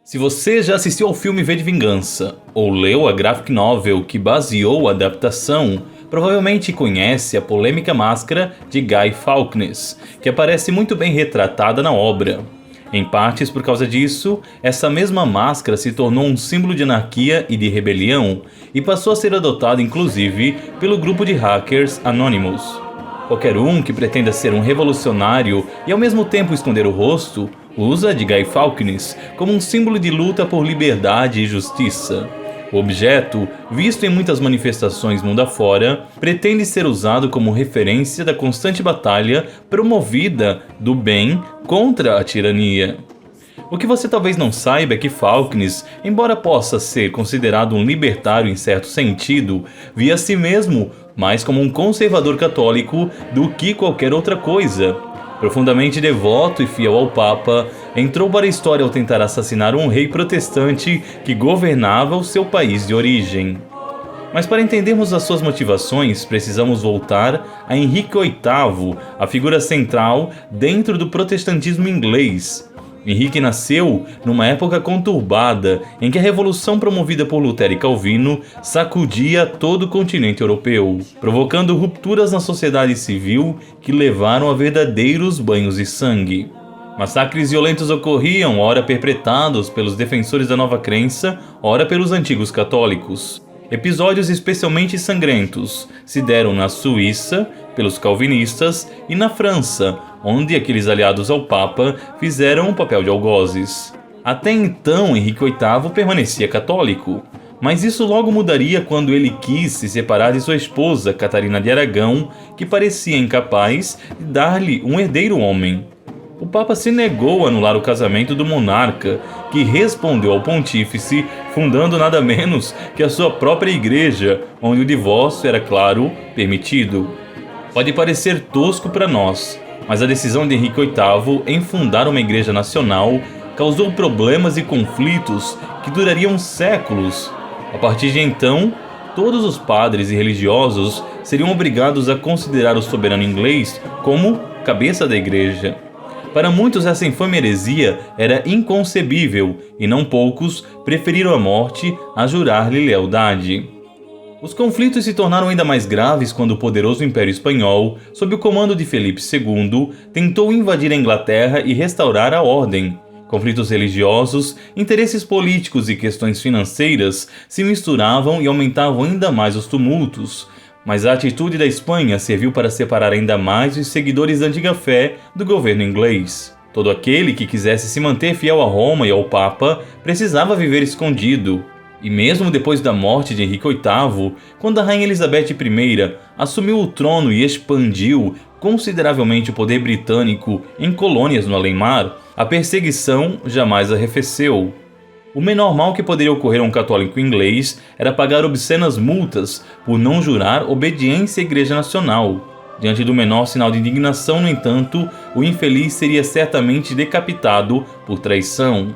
Se você já assistiu ao filme V de Vingança, ou leu a graphic novel que baseou a adaptação, provavelmente conhece a polêmica máscara de Guy Fawkes, que aparece muito bem retratada na obra. Em partes por causa disso, essa mesma máscara se tornou um símbolo de anarquia e de rebelião, e passou a ser adotada inclusive pelo grupo de hackers Anonymous. Qualquer um que pretenda ser um revolucionário e ao mesmo tempo esconder o rosto, usa de Guy Fawkes como um símbolo de luta por liberdade e justiça. O objeto, visto em muitas manifestações mundo afora, pretende ser usado como referência da constante batalha promovida do bem contra a tirania. O que você talvez não saiba é que Fawkes, embora possa ser considerado um libertário em certo sentido, via a si mesmo mais como um conservador católico do que qualquer outra coisa. Profundamente devoto e fiel ao Papa, entrou para a história ao tentar assassinar um rei protestante que governava o seu país de origem. Mas para entendermos as suas motivações, precisamos voltar a Henrique VIII, a figura central dentro do protestantismo inglês. Henrique nasceu numa época conturbada em que a revolução promovida por Lutero e Calvino sacudia todo o continente europeu, provocando rupturas na sociedade civil que levaram a verdadeiros banhos de sangue. Massacres violentos ocorriam, ora perpetrados pelos defensores da nova crença, ora pelos antigos católicos. Episódios especialmente sangrentos se deram na Suíça, pelos calvinistas, e na França, onde aqueles aliados ao Papa fizeram o papel de algozes. Até então, Henrique VIII permanecia católico, mas isso logo mudaria quando ele quis se separar de sua esposa, Catarina de Aragão, que parecia incapaz de dar-lhe um herdeiro homem. O Papa se negou a anular o casamento do monarca, que respondeu ao pontífice fundando nada menos que a sua própria igreja, onde o divórcio era, claro, permitido. Pode parecer tosco para nós, mas a decisão de Henrique VIII em fundar uma igreja nacional causou problemas e conflitos que durariam séculos. A partir de então, todos os padres e religiosos seriam obrigados a considerar o soberano inglês como cabeça da igreja. Para muitos, essa infame heresia era inconcebível e não poucos preferiram a morte a jurar-lhe lealdade. Os conflitos se tornaram ainda mais graves quando o poderoso Império Espanhol, sob o comando de Felipe II, tentou invadir a Inglaterra e restaurar a ordem. Conflitos religiosos, interesses políticos e questões financeiras se misturavam e aumentavam ainda mais os tumultos. Mas a atitude da Espanha serviu para separar ainda mais os seguidores da antiga fé do governo inglês. Todo aquele que quisesse se manter fiel a Roma e ao Papa precisava viver escondido. E mesmo depois da morte de Henrique VIII, quando a rainha Elizabeth I assumiu o trono e expandiu consideravelmente o poder britânico em colônias no além-mar, a perseguição jamais arrefeceu. O menor mal que poderia ocorrer a um católico inglês era pagar obscenas multas por não jurar obediência à Igreja Nacional. Diante do menor sinal de indignação, no entanto, o infeliz seria certamente decapitado por traição.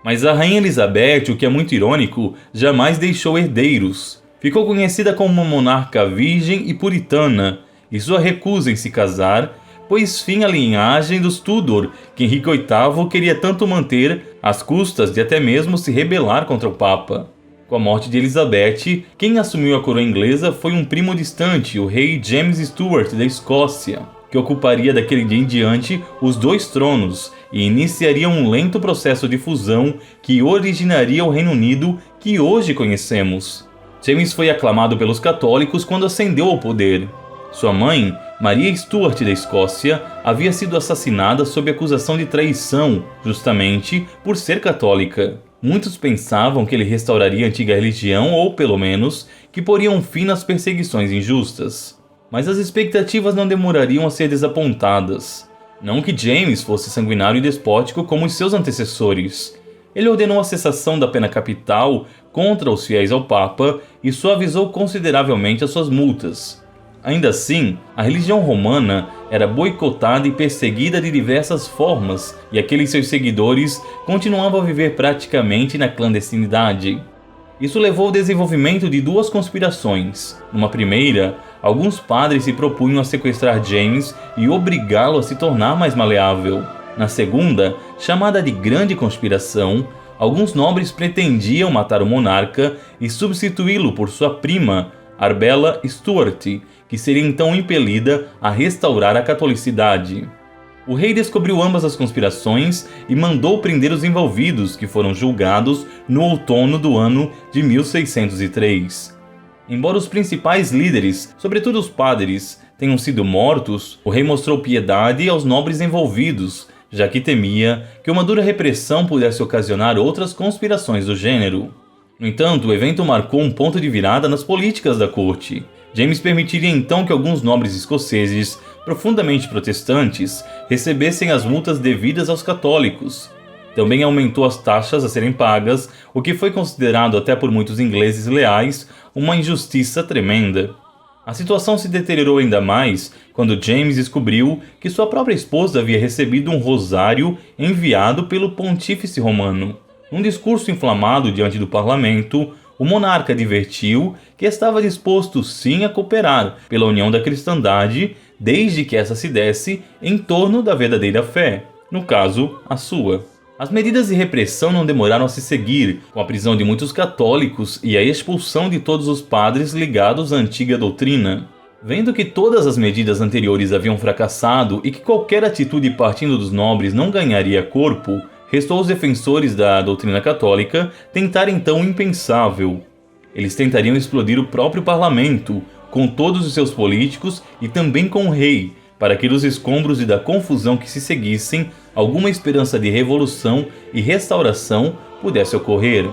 Mas a rainha Elizabeth, o que é muito irônico, jamais deixou herdeiros. Ficou conhecida como uma monarca virgem e puritana, e sua recusa em se casar pôs fim à linhagem dos Tudor, que Henrique VIII queria tanto manter às custas de até mesmo se rebelar contra o Papa. Com a morte de Elizabeth, quem assumiu a coroa inglesa foi um primo distante, o rei James Stuart da Escócia, que ocuparia daquele dia em diante os dois tronos e iniciaria um lento processo de fusão que originaria o Reino Unido que hoje conhecemos. James foi aclamado pelos católicos quando ascendeu ao poder. Sua mãe, Maria Stuart da Escócia, havia sido assassinada sob acusação de traição, justamente por ser católica. Muitos pensavam que ele restauraria a antiga religião ou, pelo menos, que poria um fim nas perseguições injustas. Mas as expectativas não demorariam a ser desapontadas. Não que James fosse sanguinário e despótico como os seus antecessores. Ele ordenou a cessação da pena capital contra os fiéis ao Papa e suavizou consideravelmente as suas multas. Ainda assim, a religião romana era boicotada e perseguida de diversas formas, e aqueles seus seguidores continuavam a viver praticamente na clandestinidade. Isso levou ao desenvolvimento de duas conspirações. Numa primeira, alguns padres se propunham a sequestrar James e obrigá-lo a se tornar mais maleável. Na segunda, chamada de Grande Conspiração, alguns nobres pretendiam matar o monarca e substituí-lo por sua prima, Arbella Stuart, que seria então impelida a restaurar a catolicidade. O rei descobriu ambas as conspirações e mandou prender os envolvidos, que foram julgados no outono do ano de 1603. Embora os principais líderes, sobretudo os padres, tenham sido mortos, o rei mostrou piedade aos nobres envolvidos, já que temia que uma dura repressão pudesse ocasionar outras conspirações do gênero. No entanto, o evento marcou um ponto de virada nas políticas da corte. James permitiria então que alguns nobres escoceses, profundamente protestantes, recebessem as multas devidas aos católicos. Também aumentou as taxas a serem pagas, o que foi considerado até por muitos ingleses leais uma injustiça tremenda. A situação se deteriorou ainda mais quando James descobriu que sua própria esposa havia recebido um rosário enviado pelo pontífice romano. Num discurso inflamado diante do parlamento, o monarca advertiu que estava disposto sim a cooperar pela união da cristandade, desde que essa se desse em torno da verdadeira fé, no caso, a sua. As medidas de repressão não demoraram a se seguir, com a prisão de muitos católicos e a expulsão de todos os padres ligados à antiga doutrina. Vendo que todas as medidas anteriores haviam fracassado e que qualquer atitude partindo dos nobres não ganharia corpo, restou aos defensores da doutrina católica tentar então o impensável. Eles tentariam explodir o próprio parlamento, com todos os seus políticos e também com o rei, para que dos escombros e da confusão que se seguissem, alguma esperança de revolução e restauração pudesse ocorrer.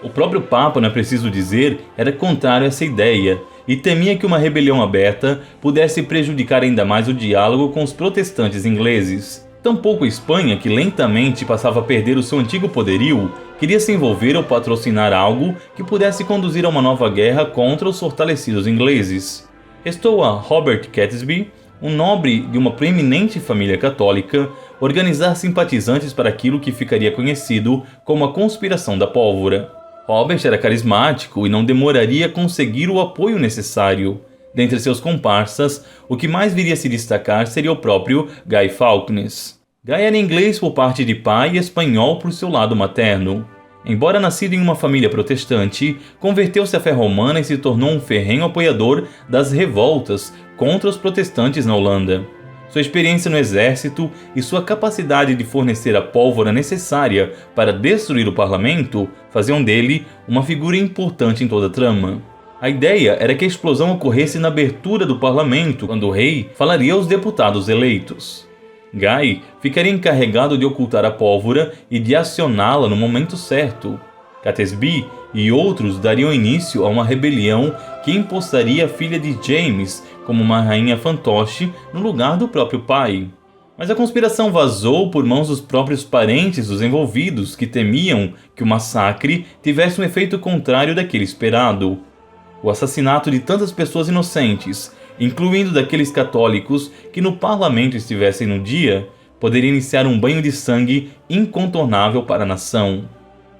O próprio Papa, não é preciso dizer, era contrário a essa ideia e temia que uma rebelião aberta pudesse prejudicar ainda mais o diálogo com os protestantes ingleses. Tampouco a Espanha, que lentamente passava a perder o seu antigo poderio, queria se envolver ou patrocinar algo que pudesse conduzir a uma nova guerra contra os fortalecidos ingleses. Restou a Robert Catesby, um nobre de uma proeminente família católica, organizar simpatizantes para aquilo que ficaria conhecido como a Conspiração da Pólvora. Robert era carismático e não demoraria a conseguir o apoio necessário. Dentre seus comparsas, o que mais viria a se destacar seria o próprio Guy Fawkes. Guy era inglês por parte de pai e espanhol por seu lado materno. Embora nascido em uma família protestante, converteu-se à fé romana e se tornou um ferrenho apoiador das revoltas contra os protestantes na Holanda. Sua experiência no exército e sua capacidade de fornecer a pólvora necessária para destruir o parlamento faziam dele uma figura importante em toda a trama. A ideia era que a explosão ocorresse na abertura do parlamento, quando o rei falaria aos deputados eleitos. Guy ficaria encarregado de ocultar a pólvora e de acioná-la no momento certo. Catesby e outros dariam início a uma rebelião que empossaria a filha de James como uma rainha fantoche no lugar do próprio pai. Mas a conspiração vazou por mãos dos próprios parentes dos envolvidos, que temiam que o massacre tivesse um efeito contrário daquele esperado. O assassinato de tantas pessoas inocentes, incluindo daqueles católicos que no parlamento estivessem no dia, poderia iniciar um banho de sangue incontornável para a nação.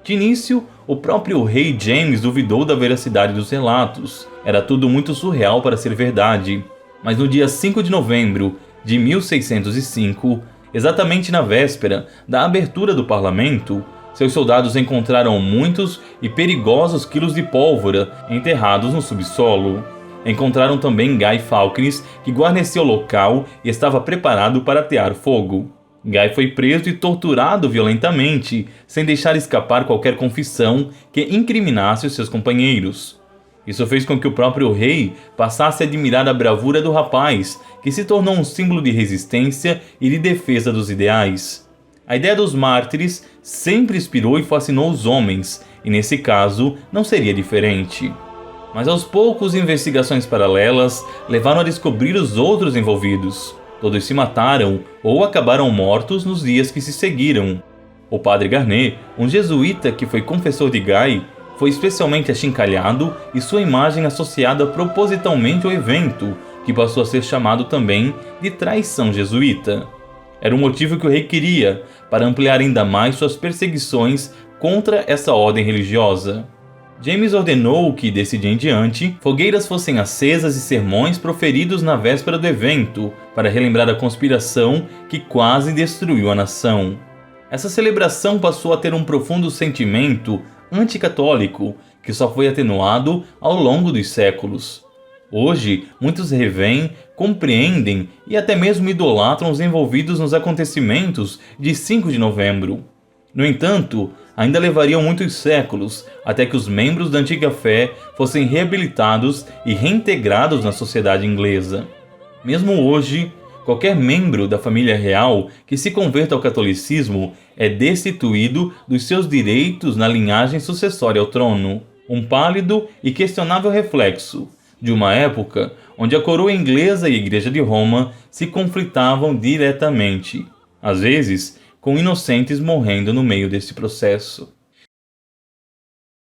De início, o próprio rei James duvidou da veracidade dos relatos. Era tudo muito surreal para ser verdade. Mas no dia 5 de novembro de 1605, exatamente na véspera da abertura do parlamento, seus soldados encontraram muitos e perigosos quilos de pólvora enterrados no subsolo. Encontraram também Guy Fawkes, que guarneceu o local e estava preparado para atear fogo. Guy foi preso e torturado violentamente, sem deixar escapar qualquer confissão que incriminasse os seus companheiros. Isso fez com que o próprio rei passasse a admirar a bravura do rapaz, que se tornou um símbolo de resistência e de defesa dos ideais. A ideia dos mártires sempre inspirou e fascinou os homens, e nesse caso não seria diferente. Mas aos poucos, investigações paralelas levaram a descobrir os outros envolvidos. Todos se mataram ou acabaram mortos nos dias que se seguiram. O padre Garnet, um jesuíta que foi confessor de Guy, foi especialmente achincalhado e sua imagem associada propositalmente ao evento, que passou a ser chamado também de traição jesuíta. Era o motivo que o rei queria, para ampliar ainda mais suas perseguições contra essa ordem religiosa. James ordenou que, desse dia em diante, fogueiras fossem acesas e sermões proferidos na véspera do evento, para relembrar a conspiração que quase destruiu a nação. Essa celebração passou a ter um profundo sentimento anticatólico que só foi atenuado ao longo dos séculos. Hoje, muitos revêem, compreendem e até mesmo idolatram os envolvidos nos acontecimentos de 5 de novembro. No entanto, ainda levariam muitos séculos até que os membros da antiga fé fossem reabilitados e reintegrados na sociedade inglesa. Mesmo hoje, qualquer membro da família real que se converta ao catolicismo é destituído dos seus direitos na linhagem sucessória ao trono, um pálido e questionável reflexo de uma época onde a coroa inglesa e a Igreja de Roma se conflitavam diretamente, às vezes com inocentes morrendo no meio desse processo.